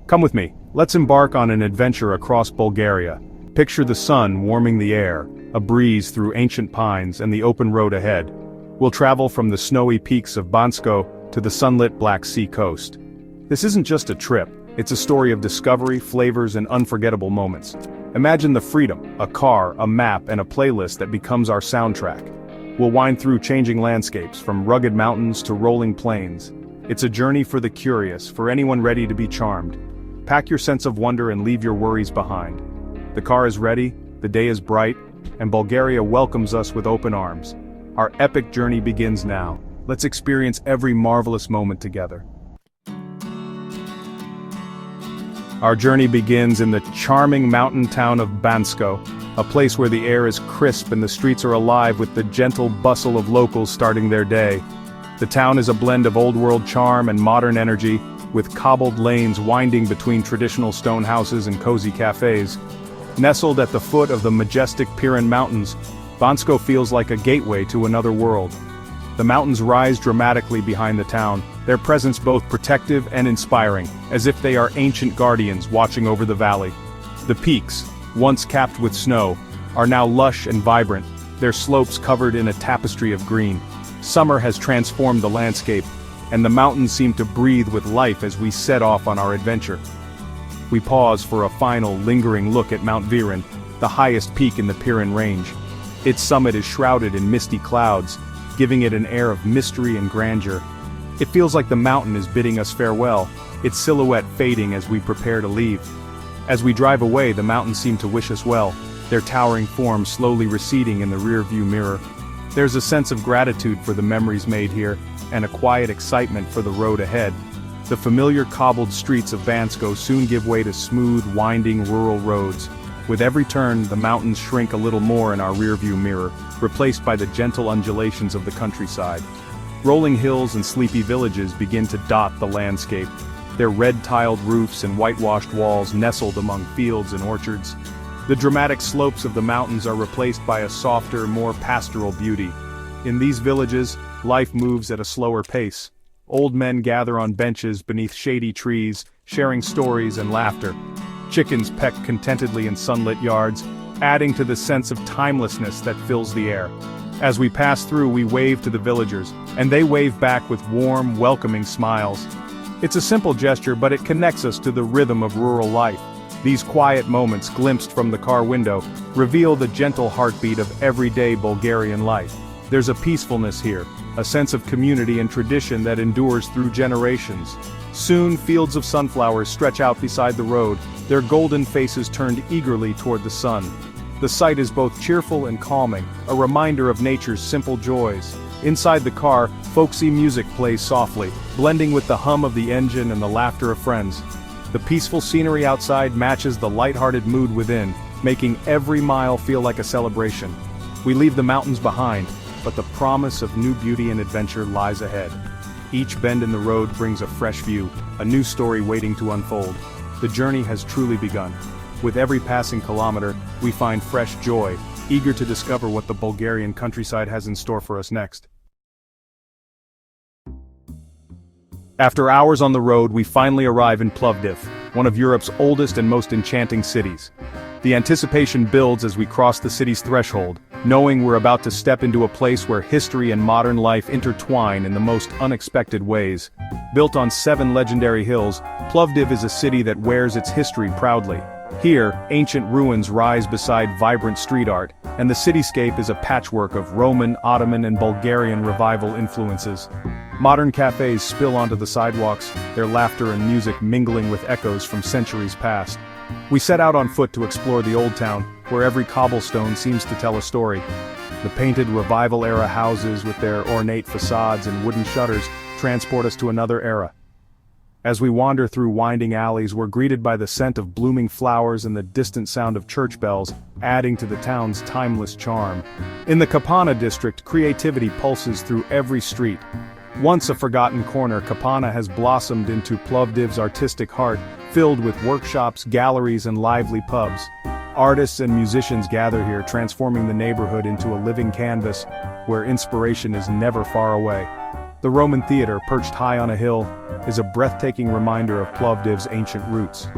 Come with me, let's embark on an adventure across Bulgaria. Picture the sun warming the air, a breeze through ancient pines and the open road ahead. We'll travel from the snowy peaks of Bansko to the sunlit Black Sea coast. This isn't just a trip, it's a story of discovery, flavors and unforgettable moments. Imagine the freedom, a car, a map and a playlist that becomes our soundtrack. We'll wind through changing landscapes, from rugged mountains to rolling plains. It's a journey for the curious, for anyone ready to be charmed. Pack your sense of wonder and leave your worries behind. The car is ready, the day is bright, and Bulgaria welcomes us with open arms. Our epic journey begins now. Let's experience every marvelous moment together. Our journey begins in the charming mountain town of Bansko, a place where the air is crisp and the streets are alive with the gentle bustle of locals starting their day. The town is a blend of old-world charm and modern energy, with cobbled lanes winding between traditional stone houses and cozy cafes. Nestled at the foot of the majestic Pirin Mountains, Bansko feels like a gateway to another world. The mountains rise dramatically behind the town, their presence both protective and inspiring, as if they are ancient guardians watching over the valley. The peaks, once capped with snow, are now lush and vibrant, their slopes covered in a tapestry of green. Summer has transformed the landscape, and the mountains seem to breathe with life as we set off on our adventure. We pause for a final, lingering look at Mount Virin, the highest peak in the Pirin Range. Its summit is shrouded in misty clouds, giving it an air of mystery and grandeur. It feels like the mountain is bidding us farewell, its silhouette fading as we prepare to leave. As we drive away, the mountains seem to wish us well, their towering forms slowly receding in the rear-view mirror. There's a sense of gratitude for the memories made here, and a quiet excitement for the road ahead. The familiar cobbled streets of Bansko soon give way to smooth, winding rural roads. With every turn, the mountains shrink a little more in our rear-view mirror, replaced by the gentle undulations of the countryside. Rolling hills and sleepy villages begin to dot the landscape, their red-tiled roofs and whitewashed walls nestled among fields and orchards. The dramatic slopes of the mountains are replaced by a softer, more pastoral beauty. In these villages, life moves at a slower pace. Old men gather on benches beneath shady trees, sharing stories and laughter. Chickens peck contentedly in sunlit yards, adding to the sense of timelessness that fills the air. As we pass through, we wave to the villagers, and they wave back with warm, welcoming smiles. It's a simple gesture, but it connects us to the rhythm of rural life. These quiet moments, glimpsed from the car window, reveal the gentle heartbeat of everyday Bulgarian life. There's a peacefulness here, a sense of community and tradition that endures through generations. Soon, fields of sunflowers stretch out beside the road, their golden faces turned eagerly toward the sun. The sight is both cheerful and calming, a reminder of nature's simple joys. Inside the car, folksy music plays softly, blending with the hum of the engine and the laughter of friends. The peaceful scenery outside matches the lighthearted mood within, making every mile feel like a celebration. We leave the mountains behind, but the promise of new beauty and adventure lies ahead. Each bend in the road brings a fresh view, a new story waiting to unfold. The journey has truly begun. With every passing kilometer, we find fresh joy, eager to discover what the Bulgarian countryside has in store for us next. After hours on the road, we finally arrive in Plovdiv, one of Europe's oldest and most enchanting cities. The anticipation builds as we cross the city's threshold, knowing we're about to step into a place where history and modern life intertwine in the most unexpected ways. Built on 7 legendary hills, Plovdiv is a city that wears its history proudly. Here, ancient ruins rise beside vibrant street art, and the cityscape is a patchwork of Roman, Ottoman and Bulgarian revival influences. Modern cafes spill onto the sidewalks, their laughter and music mingling with echoes from centuries past. We set out on foot to explore the old town, where every cobblestone seems to tell a story. The painted revival-era houses with their ornate facades and wooden shutters transport us to another era. As we wander through winding alleys, we're greeted by the scent of blooming flowers and the distant sound of church bells, adding to the town's timeless charm. In the Kapana district, creativity pulses through every street. Once a forgotten corner, Kapana has blossomed into Plovdiv's artistic heart, filled with workshops, galleries and lively pubs. Artists and musicians gather here, transforming the neighborhood into a living canvas, where inspiration is never far away. The Roman theater, perched high on a hill, is a breathtaking reminder of Plovdiv's ancient roots.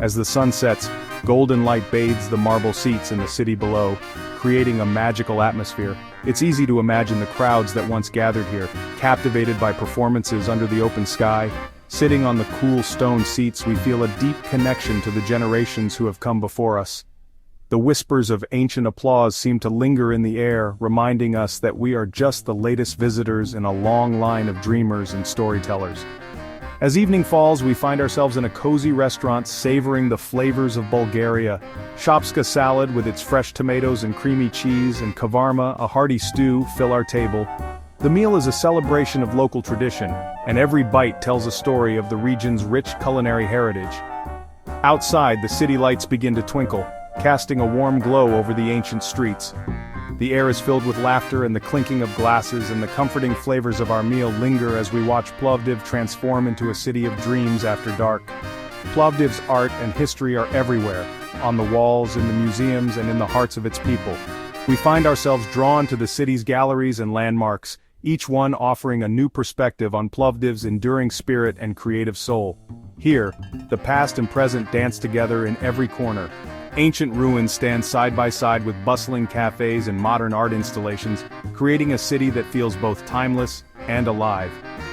As the sun sets, golden light bathes the marble seats in the city below, creating a magical atmosphere. It's easy to imagine the crowds that once gathered here, captivated by performances under the open sky. Sitting on the cool stone seats, we feel a deep connection to the generations who have come before us. The whispers of ancient applause seem to linger in the air, reminding us that we are just the latest visitors in a long line of dreamers and storytellers. As evening falls, we find ourselves in a cozy restaurant savoring the flavors of Bulgaria. Shopska salad with its fresh tomatoes and creamy cheese, and kavarma, a hearty stew, fill our table. The meal is a celebration of local tradition, and every bite tells a story of the region's rich culinary heritage. Outside, the city lights begin to twinkle, casting a warm glow over the ancient streets. The air is filled with laughter and the clinking of glasses, and the comforting flavors of our meal linger as we watch Plovdiv transform into a city of dreams after dark. Plovdiv's art and history are everywhere, on the walls, in the museums, and in the hearts of its people. We find ourselves drawn to the city's galleries and landmarks, each one offering a new perspective on Plovdiv's enduring spirit and creative soul. Here, the past and present dance together in every corner. Ancient ruins stand side by side with bustling cafes and modern art installations, creating a city that feels both timeless and alive.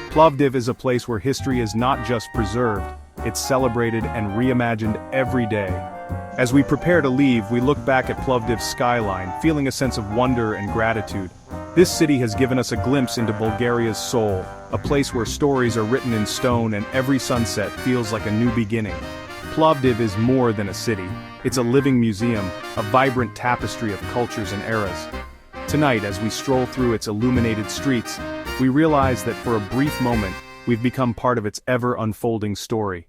Plovdiv is a place where history is not just preserved, it's celebrated and reimagined every day. As we prepare to leave, we look back at Plovdiv's skyline, feeling a sense of wonder and gratitude. This city has given us a glimpse into Bulgaria's soul, a place where stories are written in stone and every sunset feels like a new beginning. Plovdiv is more than a city. It's a living museum, a vibrant tapestry of cultures and eras. Tonight, as we stroll through its illuminated streets, we realize that for a brief moment, we've become part of its ever-unfolding story.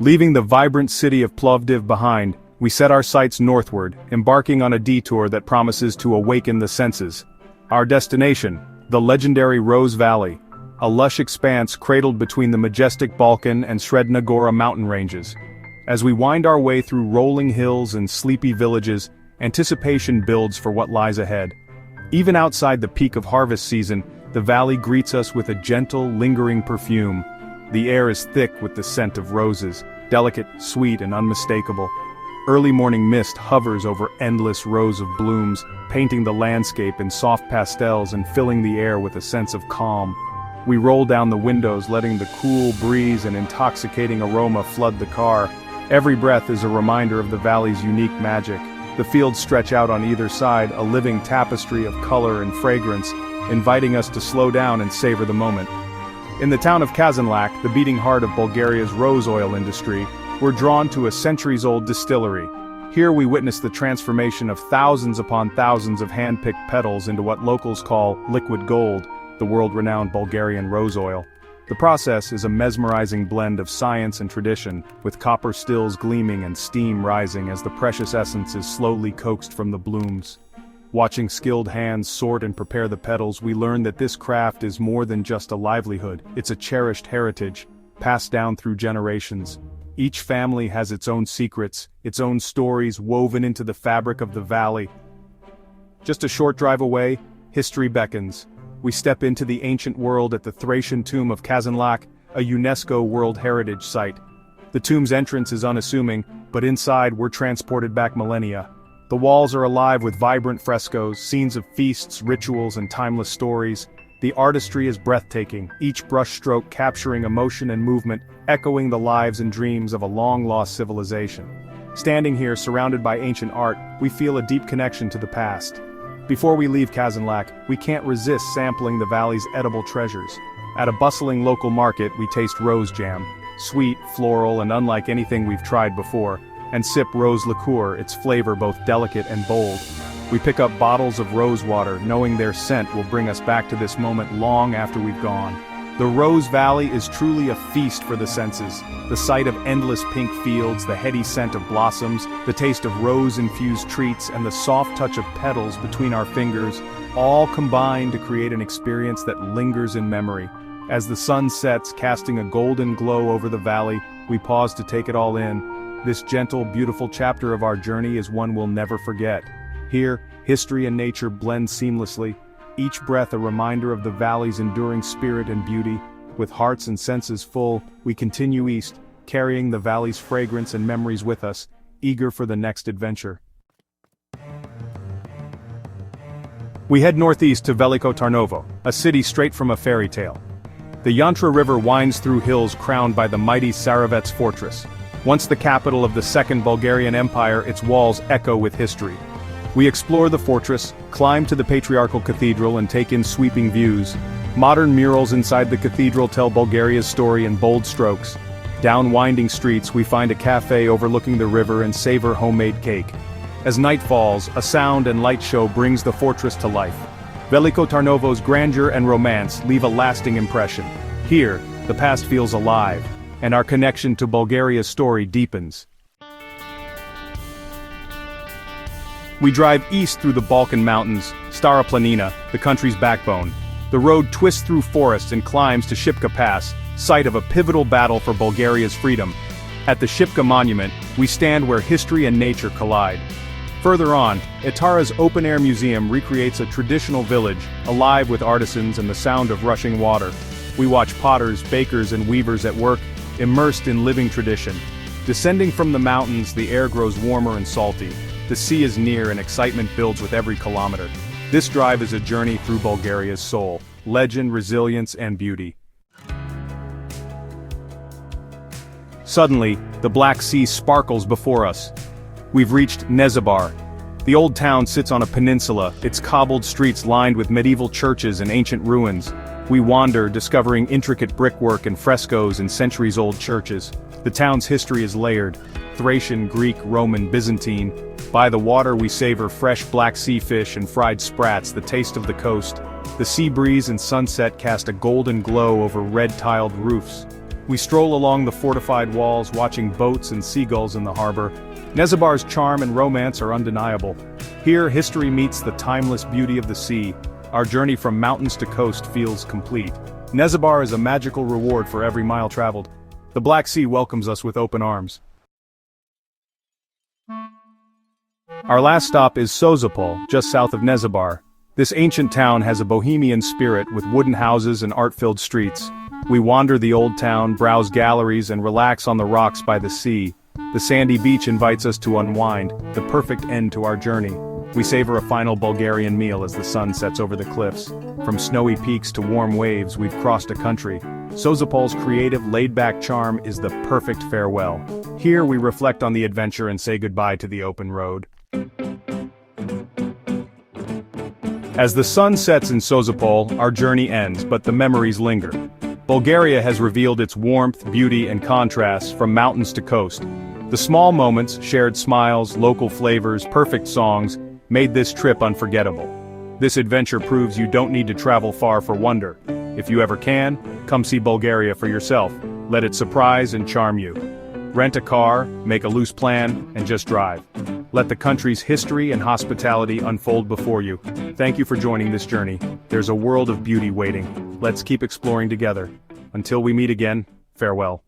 Leaving the vibrant city of Plovdiv behind, we set our sights northward, embarking on a detour that promises to awaken the senses. Our destination, the legendary Rose Valley, a lush expanse cradled between the majestic Balkan and Sredna Gora mountain ranges. As we wind our way through rolling hills and sleepy villages, anticipation builds for what lies ahead. Even outside the peak of harvest season, the valley greets us with a gentle, lingering perfume. The air is thick with the scent of roses, delicate, sweet, and unmistakable. Early morning mist hovers over endless rows of blooms, painting the landscape in soft pastels and filling the air with a sense of calm. We roll down the windows, letting the cool breeze and intoxicating aroma flood the car. Every breath is a reminder of the valley's unique magic. The fields stretch out on either side, a living tapestry of color and fragrance, inviting us to slow down and savor the moment. In the town of Kazanlak, the beating heart of Bulgaria's rose oil industry, we're drawn to a centuries-old distillery. Here we witness the transformation of thousands upon thousands of hand-picked petals into what locals call liquid gold, the world-renowned Bulgarian rose oil. The process is a mesmerizing blend of science and tradition, with copper stills gleaming and steam rising as the precious essence is slowly coaxed from the blooms. Watching skilled hands sort and prepare the petals, we learn that this craft is more than just a livelihood, it's a cherished heritage, passed down through generations. Each family has its own secrets, its own stories woven into the fabric of the valley. Just a short drive away, history beckons. We step into the ancient world at the Thracian tomb of Kazanlak, a UNESCO World Heritage Site. The tomb's entrance is unassuming, but inside we're transported back millennia. The walls are alive with vibrant frescoes, scenes of feasts, rituals, and timeless stories. The artistry is breathtaking, each brushstroke capturing emotion and movement, echoing the lives and dreams of a long-lost civilization. Standing here surrounded by ancient art, we feel a deep connection to the past. Before we leave Kazanlak, we can't resist sampling the valley's edible treasures. At a bustling local market, we taste rose jam, sweet, floral, and unlike anything we've tried before, and sip rose liqueur, its flavor both delicate and bold. We pick up bottles of rose water, knowing their scent will bring us back to this moment long after we've gone. The Rose Valley is truly a feast for the senses. The sight of endless pink fields, the heady scent of blossoms, the taste of rose-infused treats, and the soft touch of petals between our fingers, all combine to create an experience that lingers in memory. As the sun sets, casting a golden glow over the valley, we pause to take it all in. This gentle, beautiful chapter of our journey is one we'll never forget. Here, history and nature blend seamlessly. each breath a reminder of the valley's enduring spirit and beauty. With hearts and senses full, we continue east, carrying the valley's fragrance and memories with us, eager for the next adventure. We head northeast to Veliko Tarnovo, a city straight from a fairy tale. The Yantra River winds through hills crowned by the mighty Saravets fortress. Once the capital of the Second Bulgarian Empire, its walls echo with history. We explore the fortress, climb to the patriarchal cathedral and take in sweeping views. Modern murals inside the cathedral tell Bulgaria's story in bold strokes. Down winding streets we find a cafe overlooking the river and savor homemade cake. As night falls, a sound and light show brings the fortress to life. Veliko Tarnovo's grandeur and romance leave a lasting impression. Here, the past feels alive, and our connection to Bulgaria's story deepens. We drive east through the Balkan mountains, Stara Planina, the country's backbone. The road twists through forests and climbs to Shipka Pass, site of a pivotal battle for Bulgaria's freedom. At the Shipka Monument, we stand where history and nature collide. Further on, Itara's open-air museum recreates a traditional village, alive with artisans and the sound of rushing water. We watch potters, bakers and weavers at work, immersed in living tradition. Descending from the mountains, the air grows warmer and salty. The sea is near and excitement builds with every kilometer. This drive is a journey through Bulgaria's soul, legend, resilience and beauty. Suddenly, the Black Sea sparkles before us. We've reached Nezabar. The old town sits on a peninsula, its cobbled streets lined with medieval churches and ancient ruins. We wander, discovering intricate brickwork and frescoes in centuries-old churches. The town's history is layered: Thracian, Greek, Roman, Byzantine. By the water we savor fresh Black Sea fish and fried sprats, the taste of the coast. The sea breeze and sunset cast a golden glow over red-tiled roofs. We stroll along the fortified walls, watching boats and seagulls in the harbor. Nezabar's charm and romance are undeniable. Here, history meets the timeless beauty of the sea. Our journey from mountains to coast feels complete. Nezabar is a magical reward for every mile traveled. The Black Sea welcomes us with open arms. Our last stop is Sozopol, just south of Nezabar. This ancient town has a bohemian spirit with wooden houses and art-filled streets. We wander the old town, browse galleries and relax on the rocks by the sea. The sandy beach invites us to unwind, the perfect end to our journey. We savor a final Bulgarian meal as the sun sets over the cliffs. From snowy peaks to warm waves, we've crossed a country. Sozopol's creative, laid-back charm is the perfect farewell. Here we reflect on the adventure and say goodbye to the open road. As the sun sets in Sozopol, our journey ends, but the memories linger. Bulgaria has revealed its warmth, beauty, and contrasts from mountains to coast. The small moments, shared smiles, local flavors, perfect songs, made this trip unforgettable. This adventure proves you don't need to travel far for wonder. If you ever can, come see Bulgaria for yourself. Let it surprise and charm you. Rent a car, make a loose plan, and just drive. Let the country's history and hospitality unfold before you. Thank you for joining this journey. There's a world of beauty waiting. Let's keep exploring together. Until we meet again, farewell.